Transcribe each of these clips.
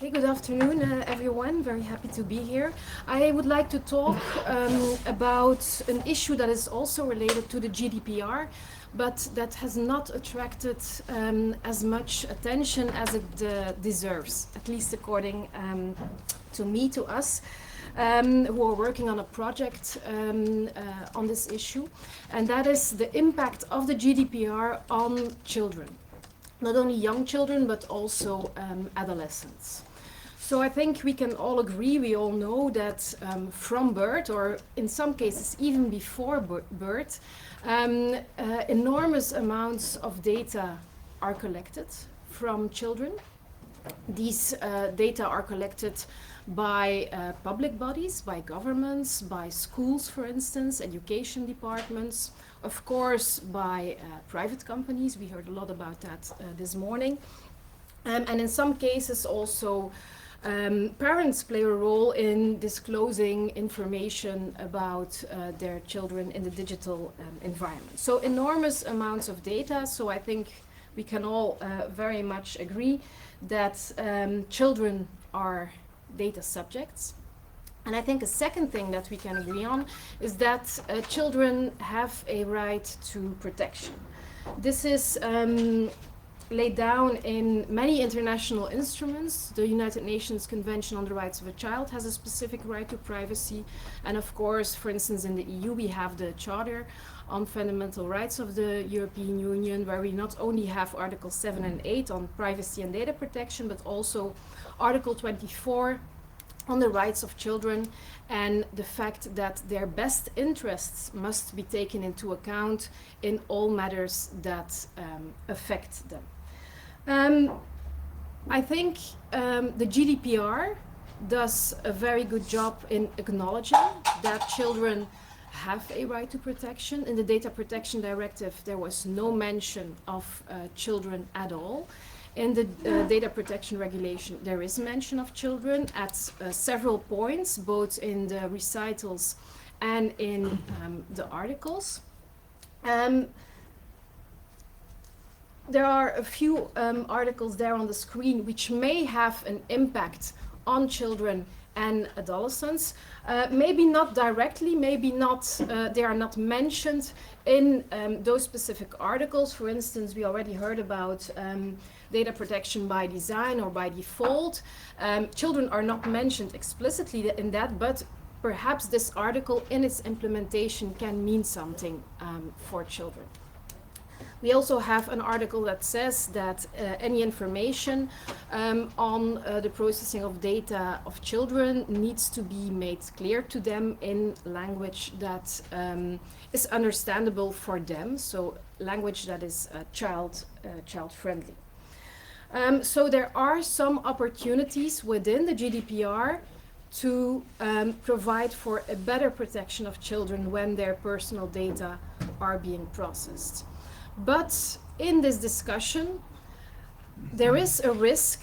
Okay, good afternoon, everyone. Very happy to be here. I would like to talk about an issue that is also related to the GDPR, but that has not attracted as much attention as it deserves, at least according to me, to us, who are working on a project on this issue, and that is the impact of the GDPR on children. Not only young children, but also adolescents. So I think we can all agree, we all know that from birth, or in some cases even before birth, enormous amounts of data are collected from children. These data are collected by public bodies, by governments, by schools, for instance, education departments, of course, by private companies. We heard a lot about that this morning. And in some cases also, parents play a role in disclosing information about their children in the digital environment. So enormous amounts of data. So I think we can all very much agree that children are data subjects. And I think a second thing that we can agree on is that children have a right to protection. This is laid down in many international instruments. The United Nations Convention on the Rights of a Child has a specific right to privacy. And of course, for instance, in the EU, we have the Charter on Fundamental Rights of the European Union, where we not only have Article 7 and 8 on privacy and data protection, but also Article 24 on the rights of children and the fact that their best interests must be taken into account in all matters that affect them. I think the GDPR does a very good job in acknowledging that children have a right to protection. In the Data Protection Directive, there was no mention of children at all. In the Data Protection Regulation, there is mention of children at several points, both in the recitals and in the articles. There are a few articles there on the screen which may have an impact on children and adolescents. Maybe not directly, maybe not, they are not mentioned in those specific articles. For instance, we already heard about data protection by design or by default. Children are not mentioned explicitly in that, but perhaps this article in its implementation can mean something for children. We also have an article that says that any information on the processing of data of children needs to be made clear to them in language that is understandable for them, so language that is child-friendly. So there are some opportunities within the GDPR to provide for a better protection of children when their personal data are being processed. But in this discussion, there is a risk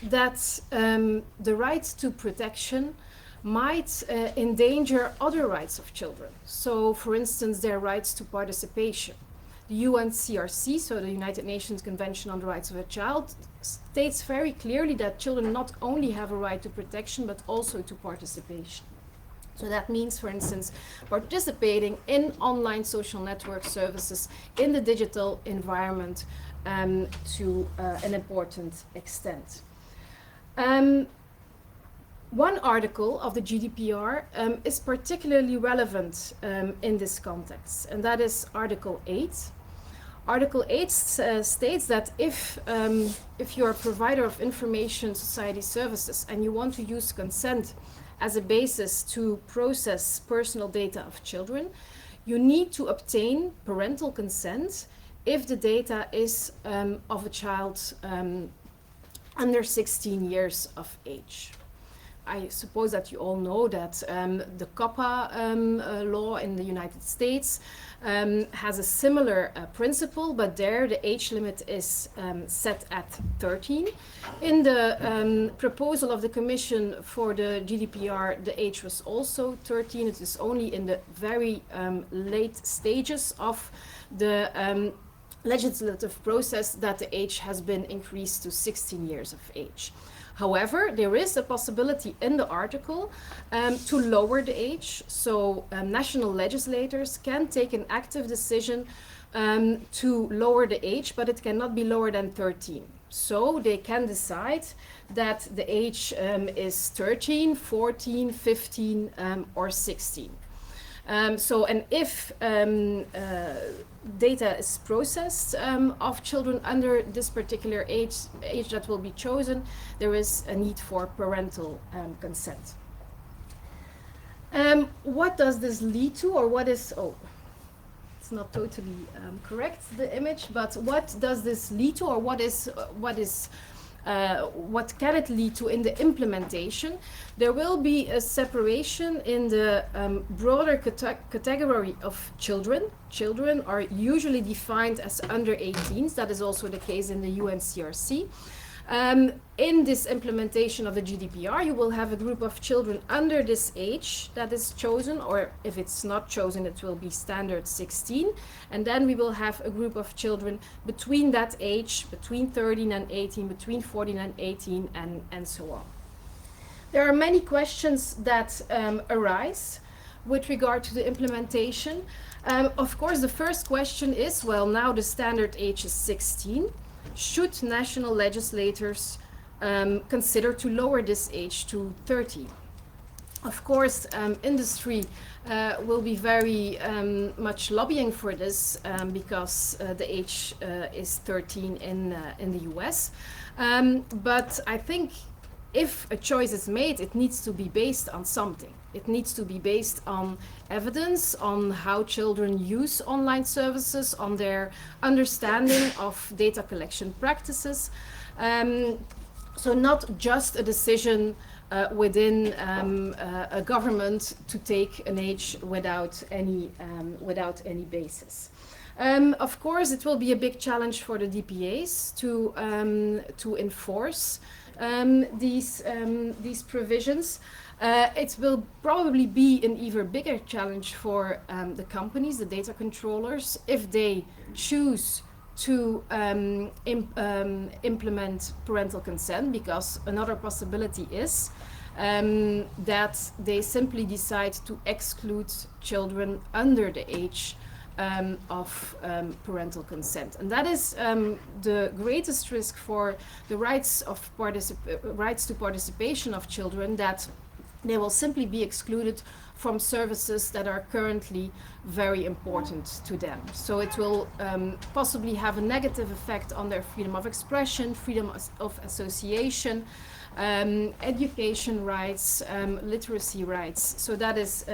that the right to protection might endanger other rights of children. So, for instance, their rights to participation. The UNCRC, so the United Nations Convention on the Rights of a Child, states very clearly that children not only have a right to protection, but also to participation. So that means, for instance, participating in online social network services in the digital environment to an important extent. One article of the GDPR is particularly relevant in this context, and that is Article 8. Article 8 states that if you're a provider of information society services and you want to use consent as a basis to process personal data of children, you need to obtain parental consent if the data is of a child under 16 years of age. I suppose that you all know that the COPPA law in the United States has a similar principle, but there the age limit is set at 13. In the proposal of the Commission for the GDPR, the age was also 13. It is only in the very late stages of the legislative process that the age has been increased to 16 years of age. However, there is a possibility in the article to lower the age. So national legislators can take an active decision to lower the age, but it cannot be lower than 13. So they can decide that the age is 13, 14, 15, or 16. And if data is processed of children under this particular age that will be chosen, there is a need for parental consent. What does this lead to, or what is, it's not totally correct, the image, but what does this lead to, or what can it lead to in the implementation? There will be a separation in the broader category of children. Children are usually defined as under 18s. That is also the case in the UNCRC. In this implementation of the GDPR, you will have a group of children under this age that is chosen, or if it's not chosen, it will be standard 16. And then we will have a group of children between that age, between 13 and 18, between 14 and 18, and so on. There are many questions that arise with regard to the implementation. Of course, the first question is, well, now the standard age is 16. Should national legislators consider to lower this age to 13? Of course, industry will be very much lobbying for this because the age is 13 in the US. But I think if a choice is made, it needs to be based on something. It needs to be based on evidence, on how children use online services, on their understanding of data collection practices. So not just a decision within a government to take an age without any basis. Of course, it will be a big challenge for the DPAs to enforce these provisions. It will probably be an even bigger challenge for the companies, the data controllers, if they choose to implement parental consent, because another possibility is that they simply decide to exclude children under the age of parental consent. And that is the greatest risk for the rights to participation of children, that they will simply be excluded from services that are currently very important to them. So it will possibly have a negative effect on their freedom of expression, freedom of association, education rights, literacy rights. So that is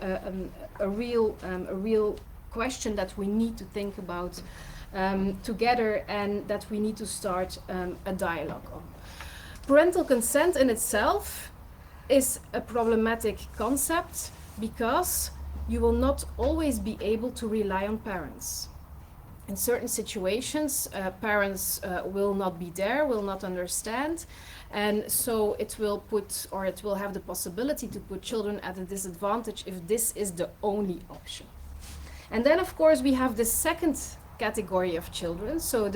a real question that we need to think about together, and that we need to start a dialogue on. Parental consent in itself is a problematic concept because you will not always be able to rely on parents. In certain situations, parents will not be there, will not understand, and so it will have the possibility to put children at a disadvantage if this is the only option. And then, of course, we have the second category of children. So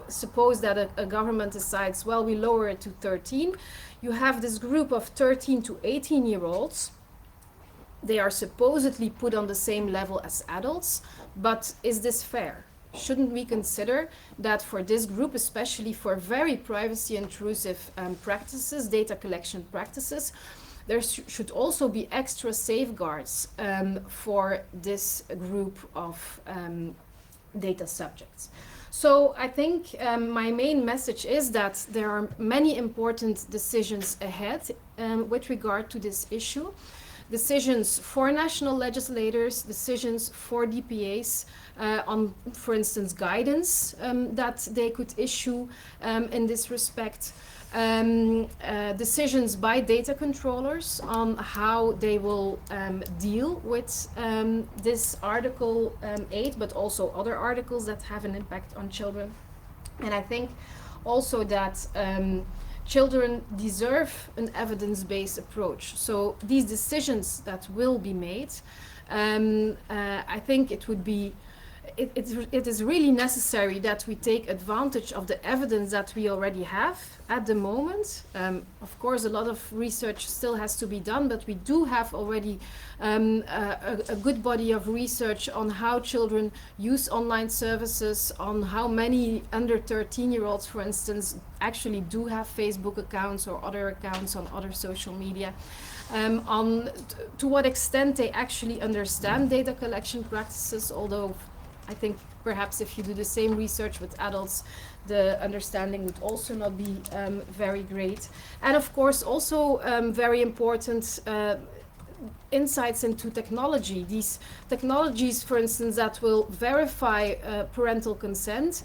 suppose that a government decides, well, we lower it to 13. You have this group of 13 to 18-year-olds. They are supposedly put on the same level as adults, but is this fair? Shouldn't we consider that for this group, especially for very privacy intrusive practices, data collection practices, there should also be extra safeguards for this group of data subjects. So I think my main message is that there are many important decisions ahead with regard to this issue. Decisions for national legislators, decisions for DPAs on, for instance, guidance that they could issue in this respect. Decisions by data controllers on how they will deal with this Article 8, but also other articles that have an impact on children. And I think also that children deserve an evidence-based approach. So these decisions that will be made, I think it would be it is really necessary that we take advantage of the evidence that we already have at the moment. Of course, a lot of research still has to be done, but we do have already a good body of research on how children use online services, on how many under 13-year-olds, for instance, actually do have Facebook accounts or other accounts on other social media. To what extent they actually understand data collection practices, although I think perhaps if you do the same research with adults, the understanding would also not be very great. And of course, also very important insights into technology. These technologies, for instance, that will verify parental consent,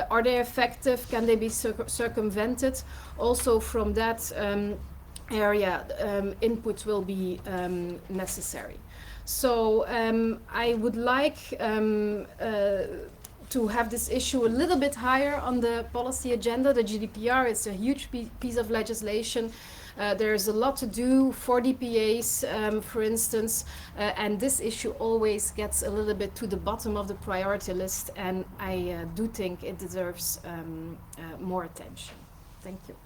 are they effective? Can they be circumvented? Also from that area, input will be necessary. So I would like to have this issue a little bit higher on the policy agenda. The GDPR is a huge piece of legislation. There's a lot to do for DPAs, for instance, and this issue always gets a little bit to the bottom of the priority list, and I do think it deserves more attention. Thank you.